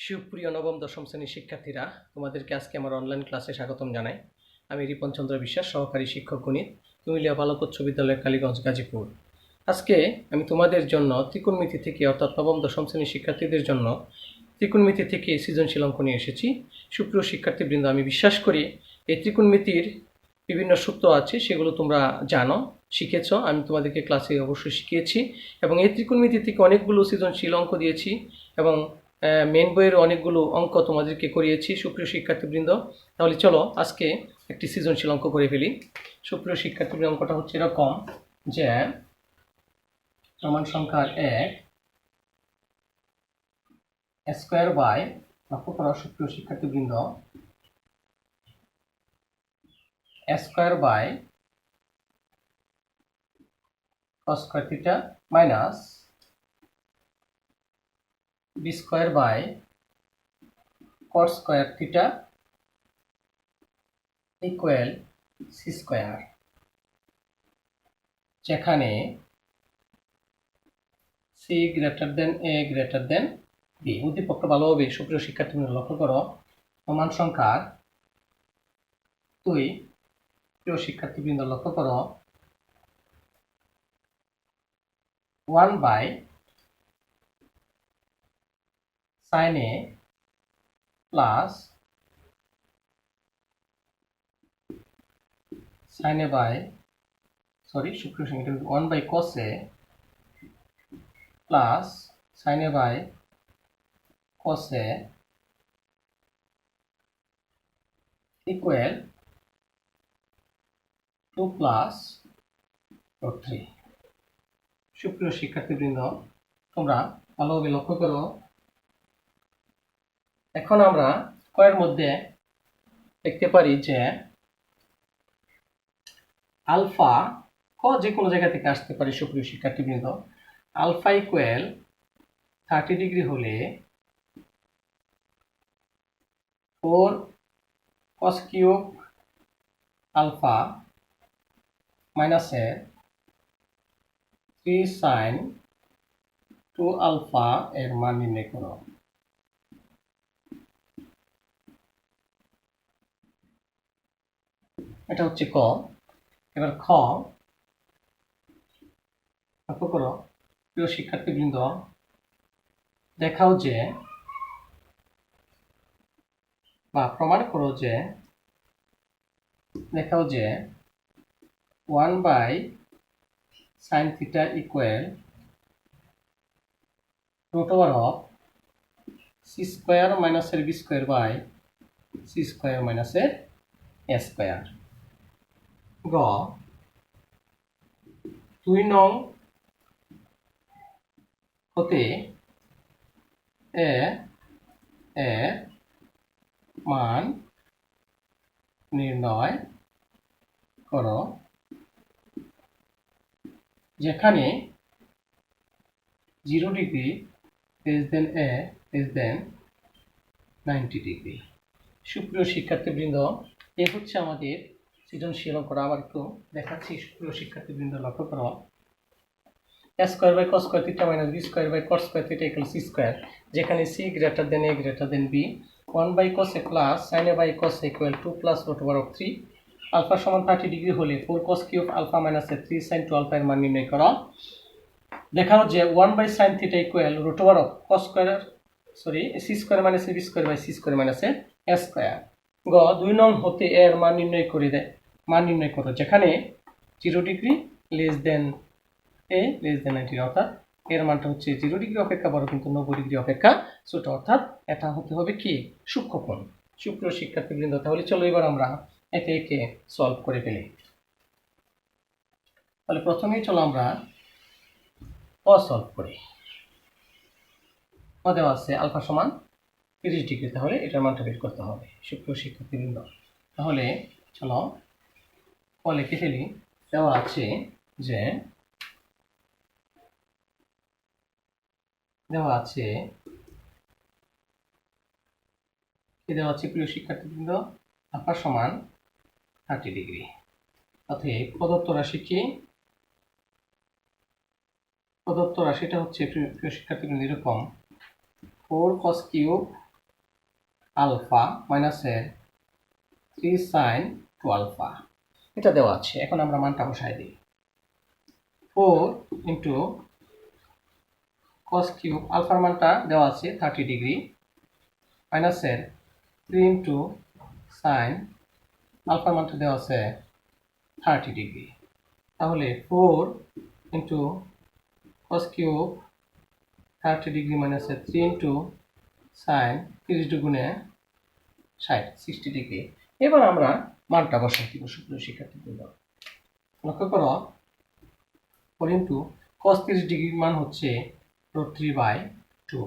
সুপ্রিয় নবম দশম শ্রেণীর শিক্ষার্থীরা, তোমাদেরকে আজকে আমার অনলাইন ক্লাসে স্বাগতম জানাই। আমি রিপন চন্দ্র বিশ্বাস, সহকারী শিক্ষক গণিত, কুমিল্লা বালক উচ্চ বিদ্যালয়, কালীগঞ্জ, গাজীপুর। আজকে আমি তোমাদের জন্য ত্রিকোণমিতি থেকে, অর্থাৎ নবম দশম শ্রেণীর শিক্ষার্থীদের জন্য ত্রিকোণমিতি থেকে সৃজনশীল অঙ্ক নিয়ে এসেছি। সুপ্রিয় শিক্ষার্থীবৃন্দ, আমি বিশ্বাস করি এই ত্রিকোণমিতির বিভিন্ন সূত্র আছে, সেগুলো তোমরা জানো, শিখেছ। আমি তোমাদেরকে ক্লাসে অবশ্যই শিখিয়েছি এবং এই ত্রিকোণমিতি থেকে অনেকগুলো সৃজনশীল অঙ্ক দিয়েছি এবং মেন বইয়ের অনেকগুলো অঙ্ক তোমাদেরকে করিয়েছি। সুপ্রিয় শিক্ষার্থীবৃন্দ, তাহলে চলো আজকে একটি সৃজনশীল অঙ্ক করে ফেলি। সুপ্রিয় শিক্ষার্থীবৃন্দ, অঙ্কটা হচ্ছে এরকম যে প্রমাণ সংখ্যার 1 স্কোয়ার বাই, লক্ষ্য করো সুপ্রিয় শিক্ষার্থীবৃন্দ, square by cos square theta minus B square by cos square theta equal C square, যেখানে সি গ্রেটার দেন এ গ্রেটার দেন বি। উদ্দীপকটা ভালোভাবে সুপ্রিয় শিক্ষার্থীবৃন্দ লক্ষ্য করো। প্রমাণ সংখ্যার 2, প্রিয় শিক্ষার্থীবৃন্দ লক্ষ্য করো, 1 by sine a plus sine A by সুপ্রিয় শিক্ষার্থী 1 by cos A plus sine A by cos a equal 2 plus 3। সুপ্রিয় শিক্ষার্থীবৃন্দ, তোমরা ভালোভাবে লক্ষ্য করো। এখন আমরা কয়ের মধ্যে দেখতে পারি যে আলফা যে কোনো জায়গা থেকে আসতে পারে। সুপ্রিয় শিক্ষার্থীবৃন্দ, আলফা ইকুয়াল 30 ডিগ্রি হলে 4 cos কিউব আলফা মাইনাসে 3 সাইন 2 আলফা এর মান নির্ণয় করো। এটা হচ্ছে ক। এবার খ লক্ষ্য করো প্রিয় শিক্ষার্থীবৃন্দ, দেখাও যে বা প্রমাণ করো যে 1 by sine theta equal root over of C square মাইনাসের B square by C square মাইনাসের এ স্কোয়ার। গ 2 নং হতে এ এর মান নির্ণয় করো, যেখানে 0 ডিগ্রি লেস দেন এ লেস দেন 90 ডিগ্রি। সুপ্রিয় শিক্ষার্থীবৃন্দ, এ হচ্ছে আমাদের সৃজনশীল অঙ্কটা। আবার একটু দেখাচ্ছি। সুপ্রিয় শিক্ষার্থীবৃন্দ লক্ষ্য করো, a square by cos square theta minus B square by cos square theta equal C square, যেখানে C greater than A greater than B. 1 by cos A plus sine A by cos equal 2 plus root over of 3 alpha সমান 30 degree হলে 4 cos cube alpha minus 3 sine 2 alpha এর মান নির্ণয় করো। দেখাও যে 1 by sine theta equal root over of cos square c square minus B square by C square minus a square. গ 2 নং হতে এর মান নির্ণয় করো, যেখানে 0 ডিগ্রি লেস দেন এ লেস দেন 90, অর্থাৎ এর মানটা হচ্ছে 0 ডিগ্রি অপেক্ষা বড় কিন্তু 90 ডিগ্রি অপেক্ষা ছোট, অর্থাৎ এটা হতে হবে কি সূক্ষ্মকোণ। সুপ্রিয় শিক্ষার্থীবৃন্দ, তাহলে চলো এবার আমরা একে একে সলভ করে ফেলি। তাহলে প্রথমেই চলো আমরা সলভ করি। দেওয়া আছে আলফা সমান 30 ডিগ্রি, তাহলে এটার মানটা বের করতে হবে। সুপ্রিয় শিক্ষার্থীবৃন্দ, তাহলে চলো লিখে ফেলি। দেওয়া আছে যে প্রিয় শিক্ষার্থীবৃন্দ, আলফা সমান 30 ডিগ্রি। অতএব প্রদত্ত রাশিটা হচ্ছে প্রিয় শিক্ষার্থীবৃন্দ এরকম 4 cos কিউব আলফা মাইনাসের 3 সাইন 2 আলফা, এটা দেওয়া আছে। এখন আমরা মানটা বসাই দিই। 4 ইন্টু কস কিউব, আলফার মানটা দেওয়া আছে 30 ডিগ্রি, মাইনাসের 3 ইন্টু সাইন, আলফার মানটা দেওয়া আছে 30 ডিগ্রি। তাহলে 4 ইন্টু কস কিউব 30 ডিগ্রি মাইনাসের 3 ইন্টু সাইন 30 দুগুণে 60 ডিগ্রি। এবার আমরা মানটা বসাই দিব সুপ্রিয় শিক্ষার্থীবৃন্দ। লক্ষ্য করো 4 ইন্টু কস 30 ডিগ্রির মান হচ্ছে √3/2,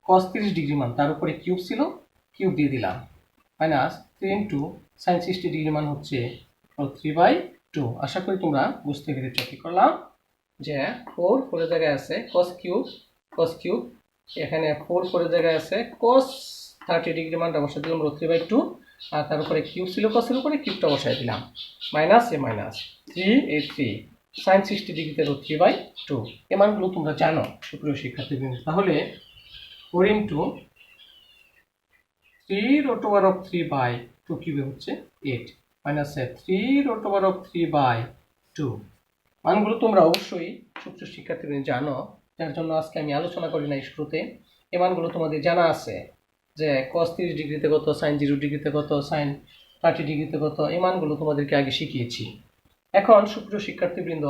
কস 30 ডিগ্রি মান তার উপরে কিউব ছিল, কিউব দিয়ে দিলাম, মাইনাস 3 ইন্টু সাইন 60 ডিগ্রি মান হচ্ছে √3/2। আশা করি তোমরা বুঝতে পেরেছ কি করলাম, যে 4 পরের জায়গায় আছে কস কিউব, এখানে 4 পরের জায়গায় আছে কস 30 ডিগ্রি মানটা বসাই দিলাম √3/2, আর তার উপরে কিউব ছিল কসের উপরে, কিউবটা বসাই দিলাম, মাইনাস এ মাইনাস 3 সাইন 60 ডিগ্রিতে √3/2। এ মানগুলো তোমরা জানো সুপ্রিয় শিক্ষার্থীবৃন্দ। তাহলে 4 ইন্টু 3√3/2 কিউবে হচ্ছে 8, মাইনাস 3√3/2। মানগুলো তোমরা অবশ্যই সুপ্রিয় শিক্ষার্থীবৃন্দ জানো, যার জন্য আজকে আমি আলোচনা করি নাই শুরুতে। এই মানগুলো তোমাদের জানা আছে, যে cos 30 ডিগ্রিতে কত, সাইন 0 ডিগ্রিতে কত, সাইন 30 ডিগ্রিতে কত, এই মানগুলো তোমাদেরকে আগে শিখিয়েছি। এখন সুপ্রিয় শিক্ষার্থীবৃন্দ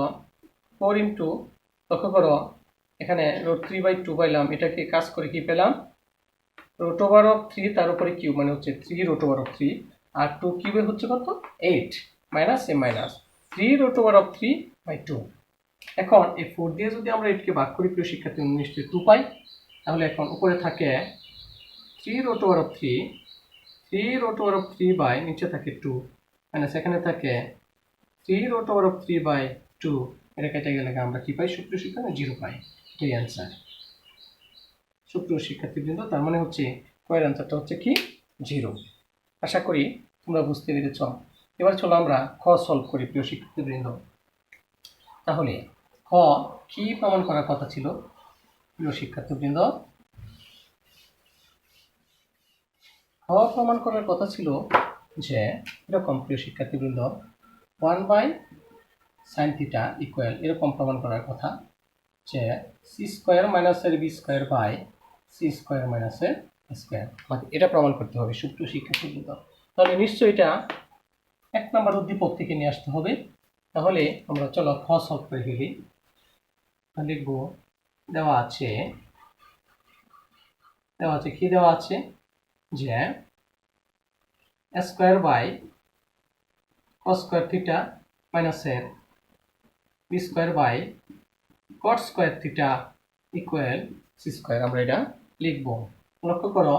4 ইন্টু, লক্ষ্য করো এখানে √3/2 পাইলাম, এটাকে কাজ করে কি পেলাম, √3 তার উপরে কিউব মানে হচ্ছে 3√3, আর 2 কিউবে হচ্ছে কত 8, মাইনাস এ মাইনাস 3√3/2। এখন এই 4 দিয়ে যদি আমরা 8 কে ভাগ করি প্রিয় শিক্ষার্থী, নিশ্চয়ই 2 পাই। তাহলে এখন উপরে থাকে 3√3 বাই নিচে থাকে 2, মাইনাস এখানে থাকে 3√3/2, এটা কেটে গেলে আমরা কি পাই সুপ্রিয় শিক্ষার্থী, 0 পাই। এটাই অ্যান্সার সুপ্রিয় শিক্ষার্থীবৃন্দ। তার মানে হচ্ছে কয়ের অ্যান্সারটা হচ্ছে কি 0। আশা করি তোমরা বুঝতে পেরেছ। এবার চলো আমরা খ সলভ করি প্রিয় শিক্ষার্থীবৃন্দ। তাহলে খ কি প্রমাণ করার কথা ছিল প্রিয় শিক্ষার্থীবৃন্দ? খ প্রমাণ করার কথা ছিল যে এরকম প্রিয় শিক্ষার্থীবৃন্দ 1/sin θ ইকুয়াল, এরকম প্রমাণ করার কথা যে c² মাইনাসের b² বাই c² মাইনাসের স্কোয়ার, এটা প্রমাণ করতে হবে সুপ্রিয় শিক্ষার্থীবৃন্দ। তাহলে নিশ্চয়ই এটা 1 নম্বর উদ্দীপক থেকে নিয়ে আসতে হবে। তাহলে আমরা চলো খ সলভ করে ফেলি। লিখব, দেওয়া আছে কি দেওয়া আছে, যে স্কোয়ার বাই cos² θ মাইনাসের b² by cot² θ equal c², আমরা এটা লিখব। লক্ষ্য করো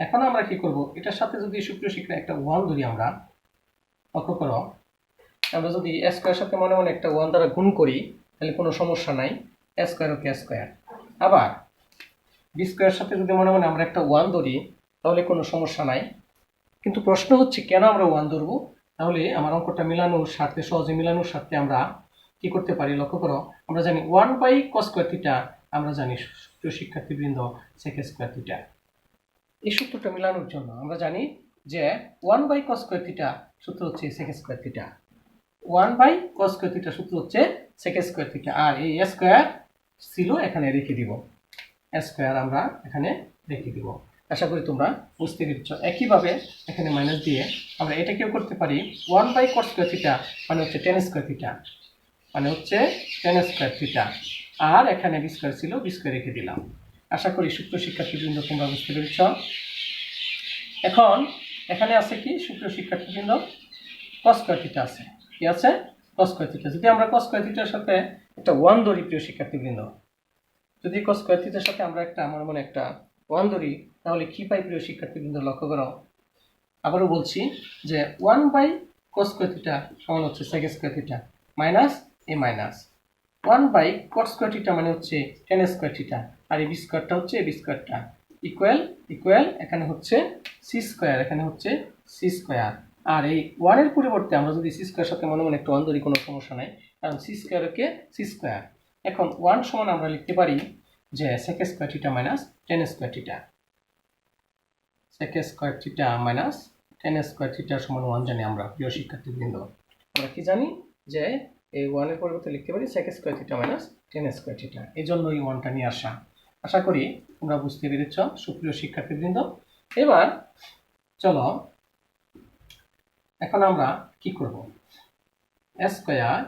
এখন আমরা কি করব, এটার সাথে যদি সুপ্রিয় শিক্ষা একটা 1 ধরি আমরা, লক্ষ্য করো আমরা যদি স্কোয়ার সাথে মনে মনে একটা 1 দ্বারা গুণ করি তাহলে কোনো সমস্যা নাই, স্কোয়ার ওকে স্কোয়ার। আবার b² সাথে যদি মনে মনে আমরা একটা 1 ধরি তাহলে কোনো সমস্যা নাই। কিন্তু প্রশ্ন হচ্ছে কেন আমরা 1 ধরবো? তাহলে আমার অঙ্কটা মিলানোর স্বার্থে, সহজে মিলানোর স্বার্থে আমরা কি করতে পারি, লক্ষ্য করো আমরা জানি 1/cos² θ, আমরা জানি সুপ্রিয় শিক্ষার্থীবৃন্দ sec² θ। এই সূত্রটা মিলানোর জন্য আমরা জানি যে 1/cos² θ সূত্র হচ্ছে sec² θ, 1/cos² θ সূত্র হচ্ছে sec² θ, আর এই স্কোয়ার ছিল এখানে রেখে দিব, স্কোয়ার আমরা এখানে রেখে দিব। আশা করি তোমরা বুঝতে পেরেছ। একইভাবে এখানে মাইনাস দিয়ে আমরা এটাকেও করতে পারি, 1/cos² θ মানে হচ্ছে tan² θ, মানে হচ্ছে tan² θ, আর এখানে b² ছিল, b² রেখে দিলাম। আশা করি সুপ্রিয় শিক্ষার্থীবৃন্দ তোমরা বুঝতে পেরেছ। এখন এখানে আছে কি সুপ্রিয় শিক্ষার্থীবৃন্দ, cos² θ আছে, কি আছে cos² θ। যদি আমরা cos² θ সাথে একটা 1 ধরি প্রিয় শিক্ষার্থীবৃন্দ, যদি cos² θ সাথে আমরা একটা আমার মনে একটা 1 ধরি তাহলে কি পাই প্রিয় শিক্ষার্থীবৃন্দ, লক্ষ্য করো আবারও বলছি যে 1/cos² θ সমান হচ্ছে sec² θ মাইনাস এ মাইনাস 1/cot² θ মানে হচ্ছে tan² θ, আর এই b²টা হচ্ছে এই b²টা ইকুয়াল এখানে হচ্ছে c², এখানে হচ্ছে c², আর এই 1 এর পরিবর্তে আমরা যদি c² সাথে মনে মনে একটা 1 ধরি কোনো সমস্যা নাই, কারণ c² কে c²। এখন 1 সমান আমরা লিখতে পারি যে sec² θ minus tan² θ। sec square theta minus tan square theta সমান 1 জানি আমরা প্রিয় শিক্ষার্থীবৃন্দ। আমরা কি জানি যে এই 1 এর পরিবর্তে লিখতে পারি sec square theta minus tan square theta. এজন্য এই 1টা নিয়ে আসা। আশা করি তোমরা বুঝতে পেরেছ সুপ্রিয় শিক্ষার্থীবৃন্দ। এবার চলো এখন আমরা কি করব, a square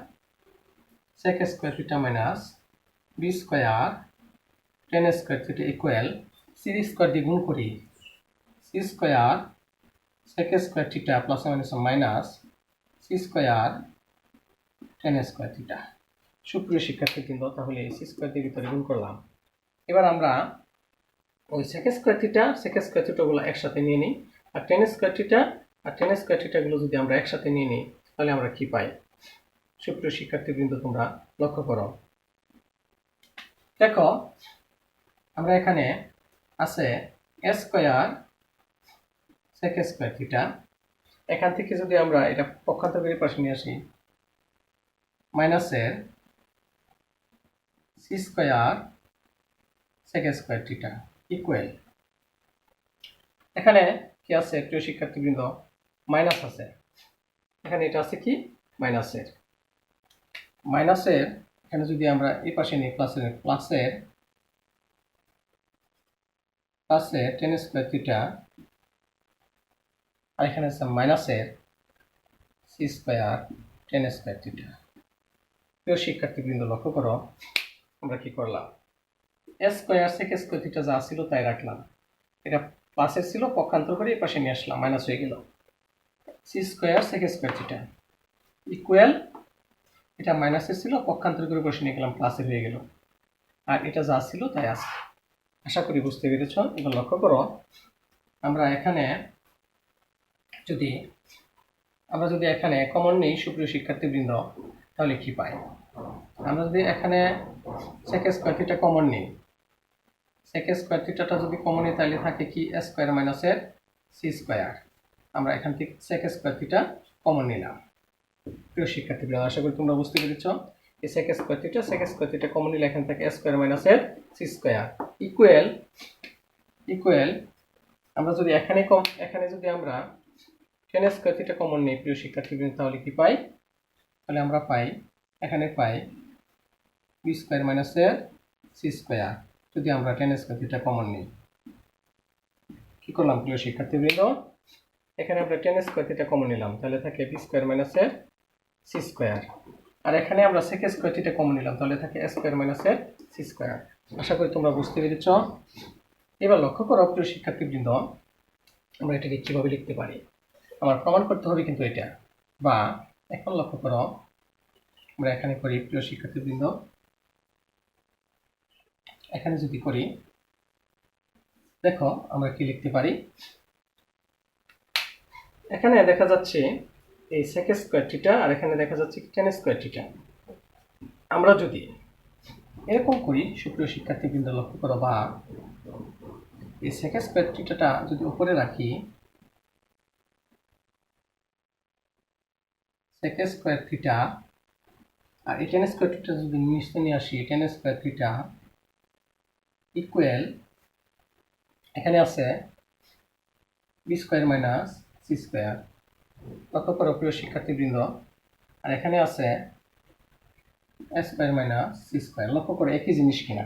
sec square theta minus b square tan square theta equal c square দিয়ে গুণ করি c square sec square theta plus minus c square tan square theta. সুপ্রিয় শিক্ষার্থীবৃন্দ, তাহলে c স্কয়ার দিয়ে ভিতরে গুণ করলাম। এবার আমরা ওই sec স্কয়ার থিটা গুলো একসাথে নিয়ে নিই, আর tan স্কয়ার থিটা গুলো যদি আমরা একসাথে নিয়ে নিই তাহলে আমরা কি পাই? সুপ্রিয় শিক্ষার্থীবৃন্দ, তোমরা লক্ষ্য করো, দেখো আমরা এখানে আছে a square sec square theta, এখান থেকে যদি আমরা এটা পক্ষান্তর করে পাশে নিয়ে আসি মাইনাসের c square sec square theta equal, এখানে কি আছে প্রিয় শিক্ষার্থীবৃন্দ? মাইনাস আছে, এখানে এটা আছে কি মাইনাসের এখানে যদি আমরা এই পাশে নিই প্লাসের tan স্কয়ার থিটা, আর এখানে আছে মাইনাসের c square tan square theta. প্রিয় শিক্ষার্থীবৃন্দ লক্ষ্য করো, আমরা কি করলাম, a square sec square theta যা ছিল তাই রাখলাম, এটা প্লাসের ছিল পক্ষান্তর করে এই পাশে নিয়ে আসলাম, মাইনাস হয়ে গেল c square sec square theta equal, এটা মাইনাসের ছিল পক্ষান্তর করে পাশে নিয়ে গেলাম, প্লাসের হয়ে গেল, আর এটা যা ছিল তাই আছে। আশা করি বুঝতে পেরেছ। এবার লক্ষ্য করো, আমরা যদি এখানে কমন নেই সুপ্রিয় শিক্ষার্থীবৃন্দ তাহলে কি পাই? আমরা যদি এখানে sec স্কয়ার থিটা কমন নিই, sec স্কয়ার থিটাটা যদি কমন নিই তাহলে থাকে কি a স্কয়ার মাইনাসের c স্কয়ার। আমরা এখান থেকে sec স্কয়ার থিটা কমন নিলাম। প্রিয় শিক্ষার্থীবৃন্দ, আশা করি তোমরা বুঝতে পেরেছ। এই sec স্কয়ার থিটা কমন নিলে এখান থেকে a স্কয়ার মাইনাসের c স্কয়ার ইকুয়াল, আমরা যদি এখানে যদি আমরা tan স্কয়ার থিটা কমন নিই প্রিয় শিক্ষার্থীবৃন্দ তাহলে কি পাই? তাহলে আমরা এখানে পাই b স্কয়ার মাইনাসের c স্কয়ার, যদি আমরা tan স্কয়ার থিটা কমন নিই। কি করলাম প্রিয় শিক্ষার্থীবৃন্দ? এখানে আমরা tan স্কয়ার থিটা কমন নিলাম, তাহলে থাকে b স্কয়ার মাইনাসের c স্কয়ার, আর এখানে আমরা sec স্কয়ার থিটা কমন নিলাম, তাহলে থাকে a স্কয়ার মাইনাসের c স্কয়ার। আশা করি তোমরা বুঝতে পেরেছ। এবার লক্ষ্য করো প্রিয় শিক্ষার্থীবৃন্দ, আমরা এটাকে কিভাবে লিখতে পারি? আমার প্রমাণ করতে হবে কিন্তু এটা, বা এখন লক্ষ্য করো, আমরা এখানে করি প্রিয় শিক্ষার্থীবৃন্দ, এখানে যদি করি দেখো আমরা কি লিখতে পারি। এখানে দেখা যাচ্ছে এই sec স্কয়ার থিটা, আর এখানে দেখা যাচ্ছে tan স্কয়ার থিটা। আমরা যদি এরকম করি সুপ্রিয় শিক্ষার্থীবৃন্দ লক্ষ্য করো, বা এই sec স্কয়ার থিটাটা যদি উপরে রাখি, sec স্কয়ার থিটা, আর এই tan স্কয়ার থিটা যদি নিচে নিয়ে আসি tan স্কয়ার থিটা ইকুয়াল, এখানে আছে b square minus c square. লক্ষ্য করো প্রিয় শিক্ষার্থীবৃন্দ, আর এখানে আছে a square minus c square. লক্ষ্য করো একই জিনিস কিনা।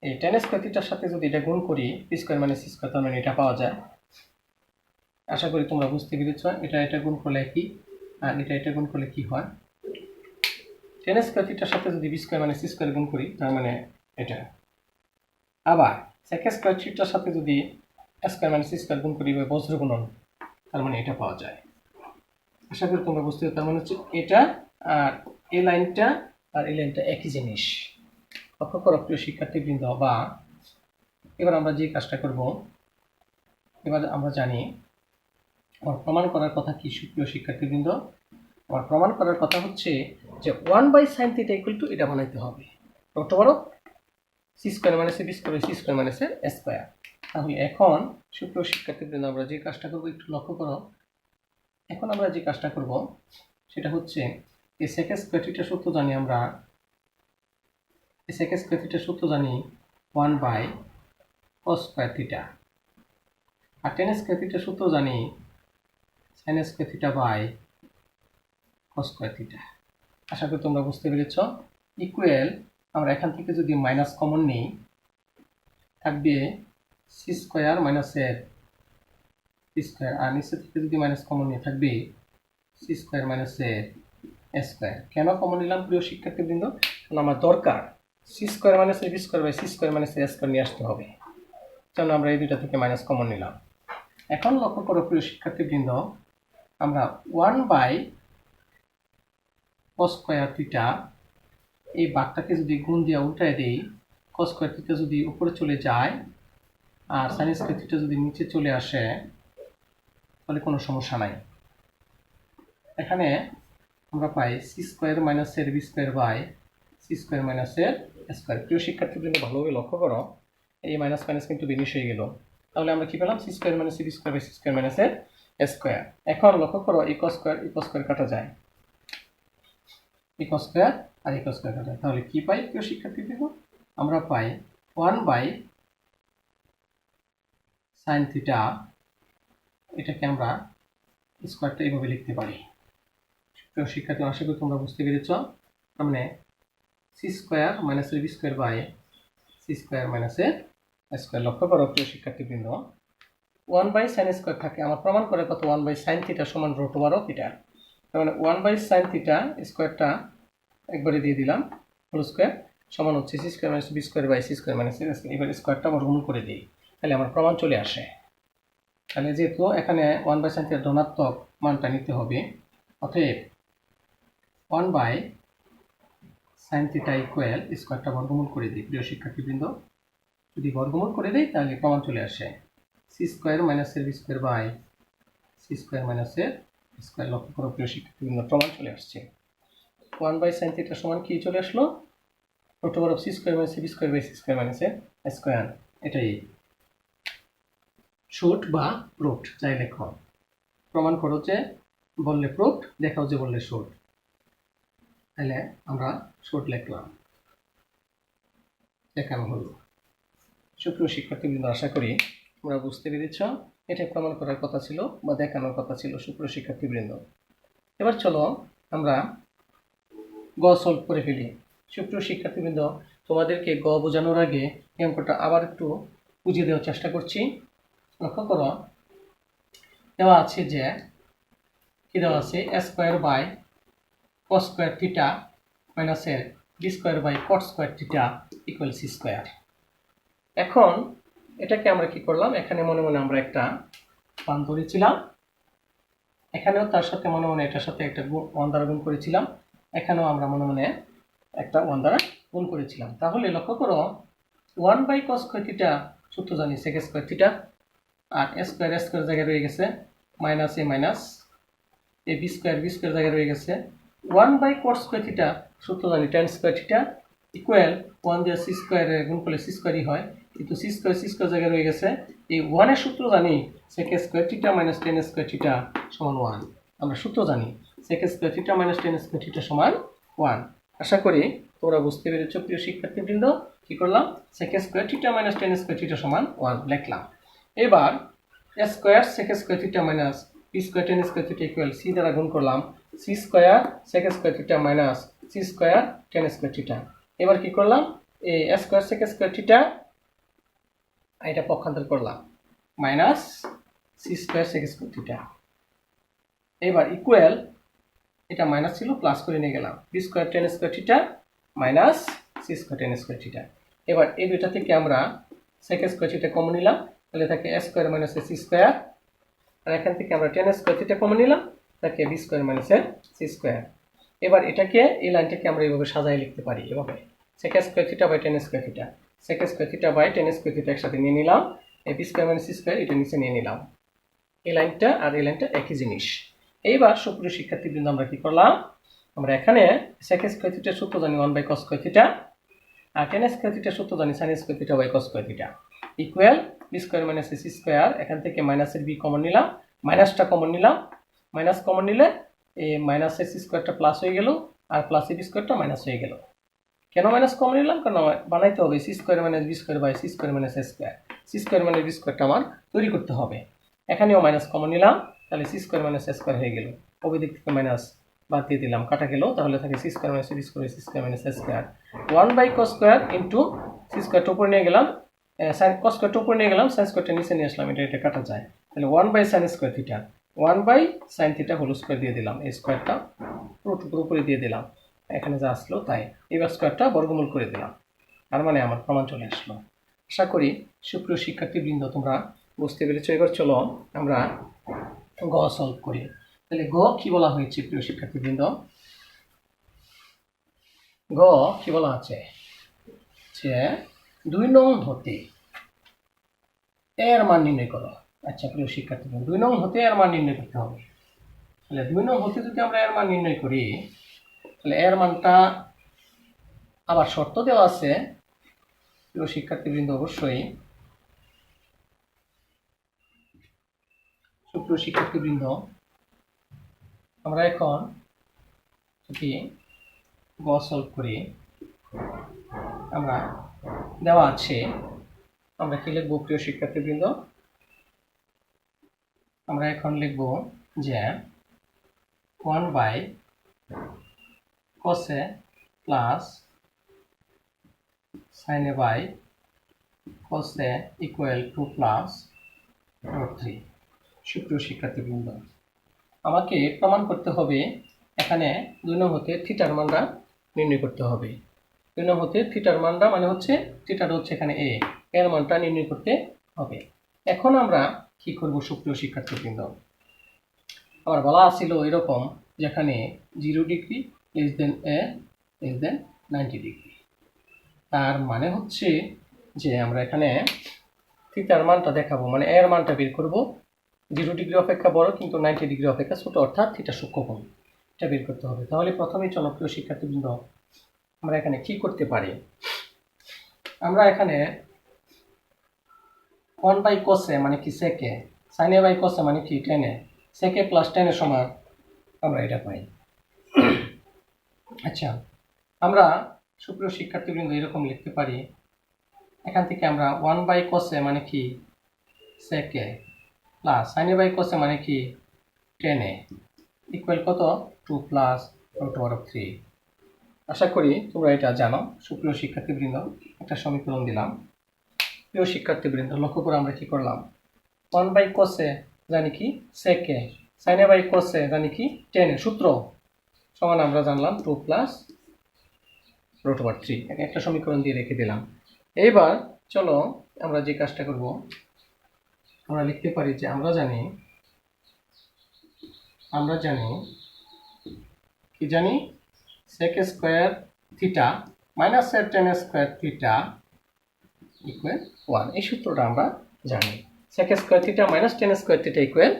এই tan স্কয়ার থিটার সাথে যদি এটা গুণ করি b square minus c square, তাহলে এটা পাওয়া যায়। আশা করি তোমরা বুঝতে পেরেছ। এটা গুণ করলে কি, আর এটা গুণ করলে কি হয়? tan স্কয়ার থিটার সাথে যদি b square minus c square গুণ করি, তার মানে এটা। আবার sec স্কয়ার থিটার সাথে যদি a square minus c square গুণ করি বা বজ্র গুণন, তার মানে এটা পাওয়া যায়। আশা করি তোমরা বুঝতে পারছো। তার মানে হচ্ছে এটা আর এই লাইনটা আর এই লাইনটা একই জিনিস। লক্ষ্য করো প্রিয় শিক্ষার্থীবৃন্দ। বা এবার আমরা যে কাজটা করব, এবার আমরা জানি আমার প্রমাণ করার কথা কি সুপ্রিয় শিক্ষার্থীবৃন্দ? আমার প্রমাণ করার কথা হচ্ছে যে 1/sin θ = এটা বানাইতে হবে, কত বড় c square minus b square c square minus a square. তাহলে এখন সুপ্রিয় শিক্ষার্থীবৃন্দ আমরা যে কাজটা করব একটু লক্ষ্য করো। এখন আমরা যে কাজটা করব সেটা হচ্ছে এই sec স্কয়ার থিটা সূত্র জানি আমরা, এই sec স্কয়ার থিটা সূত্র জানি 1/cos স্কয়ার থিটা আর টেন স্কোয়ার থিটা সূত্র জানি sine square theta by cos square theta. আশা করি তোমরা বুঝতে পেরেছ। ইকুয়াল আমরা এখান থেকে যদি মাইনাস কমন নিই থাকবে সি স্কোয়ার মাইনাসের সি স্কোয়ার, আর নিচে থেকে যদি মাইনাস কমন নিয়ে থাকবে সি স্কোয়ার মাইনাসের এ স্কোয়ার। কেন কমন নিলাম প্রিয় শিক্ষার্থীবৃন্দ? কারণ আমার দরকার সি স্কোয়ার মাইনাসের B square by C square মাইনাসের এ স্কোয়ার নিয়ে আসতে হবে, যেন আমরা এই দুইটা থেকে মাইনাস কমন নিলাম। এখন লক্ষ্য করো প্রিয় শিক্ষার্থীবৃন্দ, আমরা 1/cos স্কয়ার থিটা এই বাঘটাকে যদি গুণ দিয়ে উল্টায় দিই, cos স্কয়ার থিটা যদি উপরে চলে যায় আর sin স্কয়ার থিটা যদি নিচে চলে আসে তাহলে কোনো সমস্যা নাই। এখানে আমরা পাই সি স্কয়ার মাইনাসের b square by c square মাইনাসের স্কয়ার। প্রিয় শিক্ষার্থীবৃন্দ ভালোভাবে লক্ষ্য করো, এই মাইনাস মাইনাস কিন্তু বিনিশ হয়ে গেল। তাহলে আমরা কি পেলাম? C square minus b square by c square মাইনাসের স্কয়ার। এখন লক্ষ্য করো এই cos স্কয়ার কাটা যায়, এই cos স্কয়ার আর এই cos স্কয়ার কাটা যায়। তাহলে কি পাই প্রিয় শিক্ষার্থীবৃন্দ? আমরা পাই 1/sin থিটা, এটাকে আমরা স্কয়ারটা এইভাবে লিখতে পারি। প্রিয় শিক্ষার্থী, আশা করি তোমরা বুঝতে পেরেছ। মানে সি স্কয়ার মাইনাসের b square by c square মাইনাসের স্কয়ার। লক্ষ্য করো প্রিয় শিক্ষার্থীবৃন্দ, 1/sin স্কয়ার থাকে, আমার প্রমাণ করে কত? 1/sin থিটা সমান √2 থিটা। তার মানে 1/sin থিটা স্কয়ারটা একবারে দিয়ে দিলাম, হোল স্কয়ার সমান হচ্ছে c square minus b square by c square minus a square. এবার স্কয়ারটা বর্গমূল করে দিই, তাহলে আমার প্রমাণ চলে আসে। তাহলে যেহেতু এখানে 1/sin থিটা ধনাত্মক মানটা নিতে হবে, অতএব 1/sin থিটা ইকুয়াল স্কয়ারটা বর্গমূল করে দিই। প্রিয় শিক্ষার্থীবৃন্দ, যদি বর্গমূল করে দেই তাহলে প্রমাণ চলে আসে সি স্কয়ার মাইনাসের b square by c square মাইনাসের স্কয়ার। লক্ষ্য করো প্রিয় শিক্ষার্থীবৃন্দ, প্রমাণ চলে আসছে। 1/sin থিটা সমান কি চলে আসলো? √2 c square minus b square by c square মাইনাসের স্কয়ার। এটাই শুট বা প্রুফ, যাই লেখো। প্রমাণ করো যে বললে প্রুফ, দেখাও যে বললে শুট। তাহলে আমরা শুট লিখলাম, দেখানো হলো। সুপ্রিয় শিক্ষার্থীবৃন্দ, আশা করি তোমরা বুঝতে পেরেছ। এটা প্রমাণ করার কথা ছিল বা দেখানোর কথা ছিল সুপ্রিয় শিক্ষার্থীবৃন্দ। এবার চলো আমরা গ সলভ করে ফেলি। সুপ্রিয় শিক্ষার্থীবৃন্দ, তোমাদেরকে গ বোঝানোর আগে এই অঙ্কটা আবার একটু বুঝিয়ে দেওয়ার চেষ্টা করছি। লক্ষ্য করো, দেওয়া আছে যে কি দেওয়া আছে? A square by cos square theta মাইনাসের b square by cot square theta equal c square. এখন এটাকে আমরা কি করলাম? এখানে মনে মনে আমরা একটা মান ধরেছিলাম, এখানেও তার সাথে মনে মনে এটার সাথে একটা 1 দ্বারা গুণ করেছিলাম, এখানেও আমরা মনে মনে একটা 1 দ্বারা গুণ করেছিলাম। তাহলে লক্ষ্য করো 1/cos স্কয়ার থিটা সূত্র জানি sec স্কয়ার থিটা, আর স্কয়ার জায়গায় রয়ে গেছে মাইনাস এ মাইনাস এ বি স্কয়ার জায়গায় রয়ে গেছে 1/cot স্কয়ার থিটা সূত্র জানি tan স্কয়ার থিটা ইকুয়াল 1 দিয়ে সি স্কয়ারে গুণ করলে সি স্কয়ারই হয়, কিন্তু সি স্কয়ার জায়গায় রয়ে গেছে। এই 1 এর সূত্র জানি sec square theta minus tan square theta সমান 1। আমরা সূত্র জানি sec square theta minus tan square theta সমান 1। আশা করি তোমরা বুঝতে পেরেছো প্রিয় শিক্ষার্থীবৃন্দ। কি করলাম? sec square theta minus tan square theta সমান 1 লিখলাম। এবার a square sec square theta minus b square tan square theta equal c দ্বারা গুণ করলাম c square sec square theta minus c square tan square theta. এবার কি করলাম? এই a square sec square theta এটা পক্ষান্তর করলাম minus c square sec square theta. এবার ইকুয়াল এটা মাইনাস ছিল প্লাস করে নিয়ে গেলাম b square tan square theta minus c square tan square theta. এবার এই দুইটা থেকে আমরা sec স্কয়ার থিটা কমন নিলাম, তাহলে থাকে a square minus c square, আর এখান থেকে আমরা tan স্কয়ার থিটা কমন নিলাম, থাকে b square minus c square. এবার এটাকে এই লাইনটাকে আমরা এইভাবে সাজায় লিখতে পারি, এভাবে sec square theta by tan square theta, sec square theta by tan square theta একসাথে নিয়ে নিলাম, a b square minus c square এটা নিচে নিয়ে নিলাম। এই লাইনটা আর এই লাইনটা একই জিনিস। এইবার সুপ্রিয় শিক্ষার্থীবৃন্দ, আমরা কি করলাম? আমরা এখানে sec স্কয়ার থিটার সূত্র জানি 1/cos স্কয়ার থিটা, আর tan স্কয়ার থিটার সূত্র জানি sin square theta by cos square theta equal b square minus c square. এখান থেকে মাইনাসের বি কমন নিলাম, মাইনাসটা কমন নিলাম, মাইনাস কমন নিলে এই মাইনাসের সি স্কয়ারটা প্লাস হয়ে গেল আর প্লাস বি স্কয়ারটা মাইনাস হয়ে গেল। কেন মাইনাস কমন নিলাম? কারণ বানাইতে হবে c square minus b square by c square minus a square. C square minus b স্কয়ারটা আমার তৈরি করতে হবে। এখানেও মাইনাস কমন নিলাম, তাহলে c square minus a square হয়ে গেল। ওই দিক থেকে মাইনাস বাদ দিয়ে দিলাম, কাটা গেল, তাহলে থাকে c square minus B square c square minus a square. 1/cos square into c স্কোয়ারটা উপরে নিয়ে গেলাম, সাইন কস স্কোয়ারটা উপরে নিয়ে গেলাম, সাইন স্কোয়ারটা নিচে নিয়ে আসলাম, এটা কাটা যায়। তাহলে 1/sin square theta, 1/sin theta whole square দিয়ে দিলাম, এই স্কোয়ারটা পুরোটুকুর উপরে দিয়ে দিলাম, এখানে যা আসলো তাই। এবার স্কোয়ারটা বর্গমূল করে দিলাম, তার মানে আমার প্রমাণ চলে আসলো। আশা করি সুপ্রিয় শিক্ষার্থীবৃন্দ তোমরা বুঝতে পেরেছো। এবার চলো আমরা গ সলভ করি। তাহলে গ কি বলা হয়েছে প্রিয় শিক্ষার্থীবৃন্দ? গ কি বলা আছে যে 2 নং হতে এর মান নির্ণয় করো। আচ্ছা প্রিয় শিক্ষার্থীবৃন্দ, 2 নং হতে এর মান নির্ণয় করতে হবে। তাহলে 2 নং হতে যদি আমরা এর মান নির্ণয় করি, তাহলে এর মানটা আবার শর্ত দেওয়া আছে প্রিয় শিক্ষার্থীবৃন্দ, অবশ্যই সুপ্রিয় শিক্ষার্থীবৃন্দ আমরা এখন যদি গ সলভ করি, আমরা দেওয়া আছে, আমরা কি লিখব প্রিয় শিক্ষার্থীবৃন্দ? আমরা এখন লিখব যে 1/cos a plus sin a by cos a equal two plus √3। সুপ্রিয় শিক্ষার্থীবৃন্দ, আমাকে প্রমাণ করতে হবে এখানে 2 নং হতে থিটার মানটা নির্ণয় করতে হবে। 2 নং হতে থিটার মানটা মানে হচ্ছে থিটাটা হচ্ছে এখানে এ, এর মানটা নির্ণয় করতে হবে। এখন আমরা কি করব সুপ্রিয় শিক্ষার্থীবৃন্দ? আমার বলা ছিল এরকম, যেখানে 0 ডিগ্রি লেস দেন এ লেস দেন 90 ডিগ্রি। তার মানে হচ্ছে যে আমরা এখানে থিটার মানটা দেখাবো, মানে এর মানটা বের করব। 0 ডিগ্রি অপেক্ষা বড় কিন্তু 90 ডিগ্রি অপেক্ষা ছোট, অর্থাৎ থিটা সূক্ষ্মকোণ, এটা বের করতে হবে। তাহলে প্রথমেই চলো প্রিয় শিক্ষার্থীবৃন্দ আমরা এখানে কি করতে পারি? আমরা এখানে 1/cos a মানে কি sec a, sin a by cos a মানে কি tan a, sec a plus tan a সমান আমরা এটা পাই। আচ্ছা, আমরা সুপ্রিয় শিক্ষার্থীবৃন্দ এরকম লিখতে পারি, এখান থেকে আমরা 1/cos a মানে কি sec a plus sin a by cos a মানে কি tan a ইকুয়াল কত 2 প্লাস √3। আশা করি তোমরা এটা জানো। সুপ্রিয় শিক্ষার্থীবৃন্দ একটা সমীকরণ দিলাম। প্রিয় শিক্ষার্থীবৃন্দ লক্ষ্য করে আমরা কি করলাম? 1/cos a জানি কি sec a, sin a by cos a জানি কি tan a, সূত্র সমান আমরা জানলাম 2 প্লাস √3। একটা সমীকরণ দিয়ে রেখে দিলাম। এইবার চলো আমরা যে কাজটা করব, আমরা লিখতে পারি যে আমরা জানি কি জানি sec square theta minus tan square theta equal 1। এই সূত্রটা আমরা জানি, sec square theta minus tan square theta equal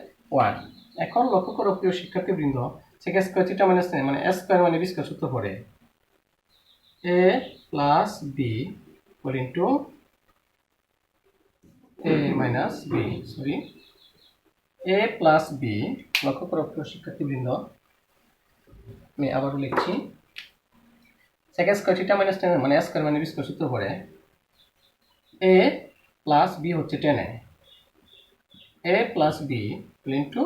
1। এখন লক্ষ্য করো প্রিয় শিক্ষার্থীবৃন্দ, sec স্কয়ার থিটা মাইনাস মানে a স্কয়ার মানে b স্কয়ার সূত্র পড়ে a plus b whole into a minus b, sorry a plus b। লক্ষ্য করো প্রিয় শিক্ষার্থীবৃন্দ, আমি আবারও লিখছি, sec square theta minus tan মানে a স্কয়ার মানে b স্কয়ার সূত্র পড়ে a প্লাস b হচ্ছে tan a, a plus b into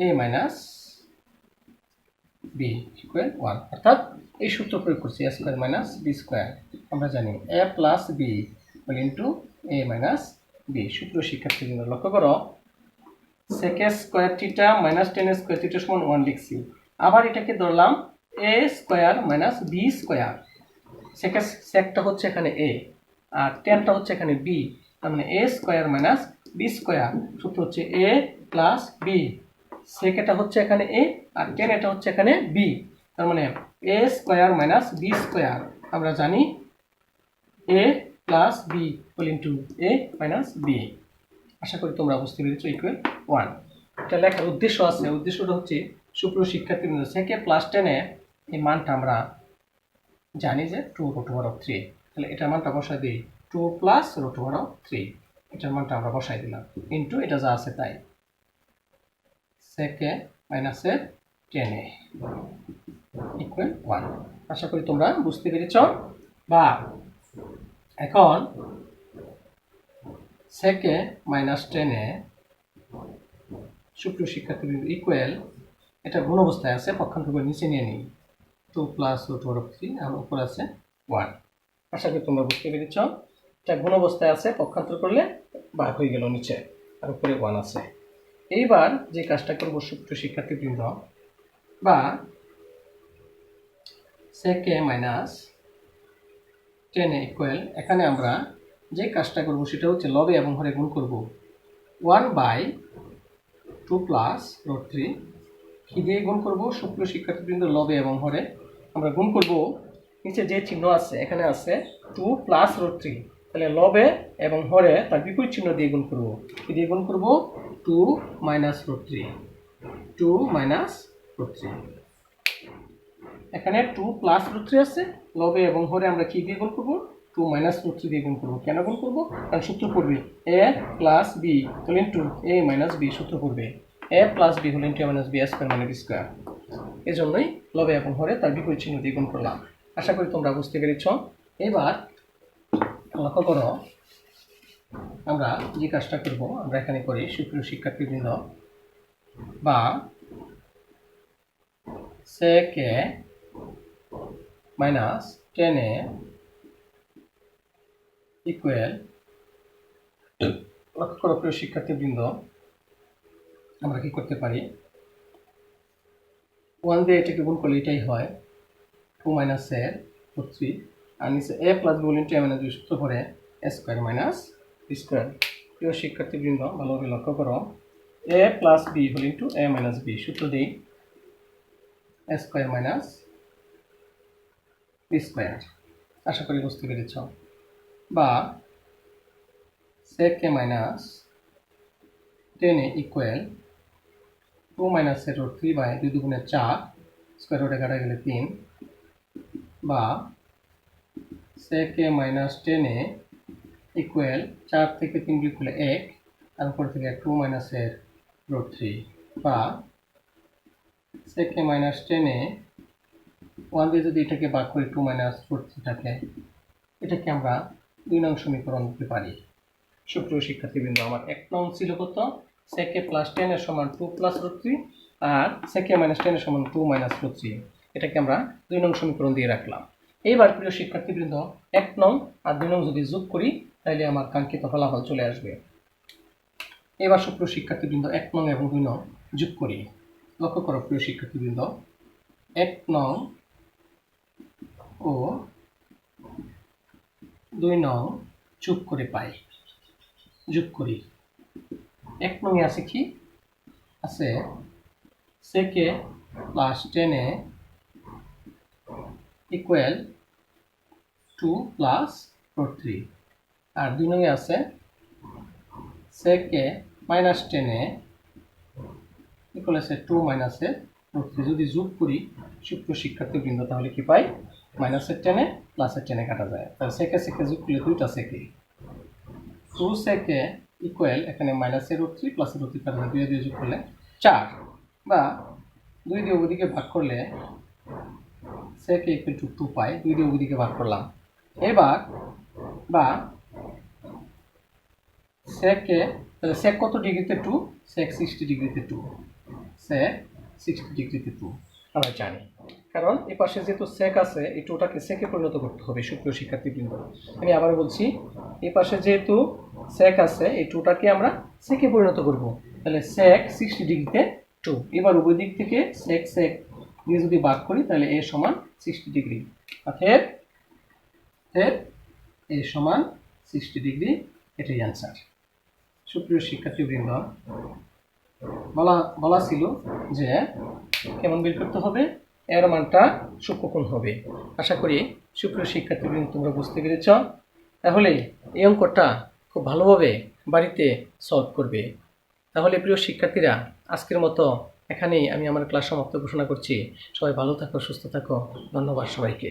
a minus b equal 1। অর্থাৎ এই সূত্র প্রয়োগ করছি a square minus b square. আমরা জানি a plus b into a minus b। সুপ্রিয় শিক্ষার্থীবৃন্দ লক্ষ্য করো, sec square theta minus tan square theta সমান 1 লিখছি। আবার এটাকে ধরলাম a square minus b square. সেকটা হচ্ছে এখানে a আর tanটা হচ্ছে এখানে b, তার মানে a square minus b square. সূত্র হচ্ছে a প্লাস b। sec এটা হচ্ছে এখানে a আর tan এটা হচ্ছে এখানে b, তার মানে a square minus b square. আমরা জানি a plus b whole into a minus b। আশা করি তোমরা বুঝতে পেরেছো, ইকুয়াল 1। এটা লেখার উদ্দেশ্য আছে, উদ্দেশ্যটা হচ্ছে সুপ্রিয় শিক্ষার্থীবৃন্দ sec a plus tan a এই মানটা আমরা জানি যে 2√3। তাহলে এটার মানটা বসাই দিই 2 প্লাস √3, এটার মানটা আমরা বসাই দিলাম ইনটু এটা যা আছে তাই sec a minus tan a equal 1। আশা করি তোমরা বুঝতে পেরেছ। বা এখন সেকে মাইনাস 10a সুপ্রিয় শিক্ষার্থীবৃন্দ ইকুয়াল, এটা গুণ অবস্থায় আছে, পক্ষান্তর করে নিচে নিয়ে নিই 2 প্লাস রুট ওভার 3 আর উপর আছে 1। আশা করি তোমরা বুঝতে পেরেছ। এটা গুণ অবস্থায় আছে, পক্ষান্তর করলে ভাগ হয়ে গেল নিচে, আর উপরে 1 আছে। এইবার যে কাজটা করব সুপ্রিয় শিক্ষার্থীবৃন্দ, বা সেকে মাইনাস 10a ইকুয়াল, এখানে আমরা যে কাজটা করব সেটা হচ্ছে লবে এবং হরে গুণ করব 1/2 প্লাস রুট 3। কি দিয়ে গুণ করব সুপ্রিয় শিক্ষার্থীবৃন্দ? লবে এবং হরে আমরা গুণ করব। নিচে যে চিহ্ন আছে এখানে আছে 2 প্লাস রুট 3, তাহলে লবে এবং হরে তার বিপরীত চিহ্ন দিয়ে গুণ করব। কি দিয়ে গুণ করব? 2 মাইনাস রুট 3, 2 মাইনাস রুট 3। এখানে 2 প্লাস রুট 3 আছে, লবে এবং হরে আমরা কি দিয়ে গুণ করব? 2 মাইনাস রুট 3 দিয়ে গুণ করব। কেন গুণ করব? কারণ সূত্র পড়বে a plus b whole into a minus b, সূত্র পড়বে a plus b whole into a minus b square মানে বি স্কয়ার। এই জন্যই লবে এবং হরে তার বিপরীত চিহ্ন দিয়ে গুণ করলাম। আশা করি তোমরা বুঝতে পেরেছ। এবার লক্ষ্য করো, আমরা যে কাজটা করব আমরা এখানে করি সুপ্রিয় শিক্ষার্থীবৃন্দ, বা সেকে মাইনাস 10a ইকুয়াল, লক্ষ্য করো প্রিয় শিক্ষার্থীবৃন্দ, আমরা কি করতে পারি? 1 দিয়ে এটাকে গুণ করলে এটাই হয় 2 মাইনাস a রুট 3, আর নিচে a plus b into a minus b, সূত্র করে a square minus b square. প্রিয় শিক্ষার্থীবৃন্দ ভালোভাবে লক্ষ্য করো, a plus b whole into a minus b, সূত্র দিই a square minus b square. আশা করি বুঝতে পেরেছ। বা সেকে মাইনাস 10a ইকুয়াল 2 মাইনাস এর রুট 3 বাই 2 দুগুণে 4, স্কয়ার রুটে কাটা গেলে 3, বা সেকে মাইনাস 10a ইকুয়াল 4 থেকে 3 বিয়োগ করলে 1, আর উপর থেকে 2 মাইনাস এর রুট 3, বা সেকে মাইনাস 10a 1 দিয়ে যদি এটাকে ভাগ করি 2 মাইনাস রুট 3 থাকে, এটাকে আমরা 2 নং সমীকরণ দিতে পারি। সুপ্রিয় শিক্ষার্থীবৃন্দ, আমার 1 নং ছিল কত? সেকে প্লাস 10 এর সমান 2 প্লাস রুট 3, আর সেকে মাইনাস 10 এর সমান 2 মাইনাস রুট 3। এটাকে আমরা 2 নং সমীকরণ দিয়ে রাখলাম। এইবার প্রিয় শিক্ষার্থীবৃন্দ 1 নং আর 2 নং যদি যোগ করি তাহলে আমার কাঙ্ক্ষিত ফলাফল চলে আসবে। এবার সুপ্রিয় শিক্ষার্থীবৃন্দ 1 নং এবং 2 নং যোগ করি। লক্ষ্য করো প্রিয় শিক্ষার্থীবৃন্দ, 1 নং ও 2 নং যোগ করে পাই, যোগ করি। 1 নং এ আছে কি? আছে সেকে plus 10a equal 2 plus root 3, আর 2 নং এ আছে সেকে মাইনাস 10a ইকুয়াল আছে 2 মাইনাস এর রুট 3। যদি যোগ করি সুপ্রিয় শিক্ষার্থীবৃন্দ তাহলে কি পাই? মাইনাসের 10a প্লাসের 10a কাটা যায়, তাহলে সেকে সেকে যোগ করলে দুইটা সেকে, 2 সেকে ইকুয়াল, এখানে মাইনাসের রুট 3 প্লাসের রুট 3 কাটা যায়, 2 দিয়ে যোগ করলে 4, বা 2 দিয়ে ওদিকে ভাগ করলে সেকে ইকুয়াল টু 2 পাই, 2 দিয়ে ওদিকে ভাগ করলাম। এবার বা সেকে, তাহলে সেক কত ডিগ্রিতে 2? সেক 60 ডিগ্রিতে 2, সেক 60 ডিগ্রিতে 2 আমরা জানি, কারণ এই পাশে যেহেতু সেক আছে এই 2টাকে সেকে পরিণত করতে হবে। সুপ্রিয় শিক্ষার্থীবৃন্দ আমি আবার বলছি, এই পাশে যেহেতু সেক আছে এই 2টাকে আমরা সেকে পরিণত করব, তাহলে সেক 60 ডিগ্রিতে 2। এবার উভয় দিক থেকে সেক সেক দিয়ে যদি ভাগ করি তাহলে a সমান 60 ডিগ্রি, অর্থাৎ a সমান 60 ডিগ্রি, এটাই অ্যান্সার। সুপ্রিয় শিক্ষার্থীবৃন্দ বলা ছিল যে কেমন বের করতে হবে? এর মানটা সূক্ষ্মকোণ হবে। আশা করি সুপ্রিয় শিক্ষার্থীবৃন্দ তোমরা বুঝতে পেরেছ। তাহলে এই অঙ্কটা খুব ভালোভাবে বাড়িতে সলভ করবে। তাহলে প্রিয় শিক্ষার্থীরা আজকের মতো এখানেই আমি আমার ক্লাস সমাপ্ত ঘোষণা করছি। সবাই ভালো থাকো, সুস্থ থাকো। ধন্যবাদ সবাইকে।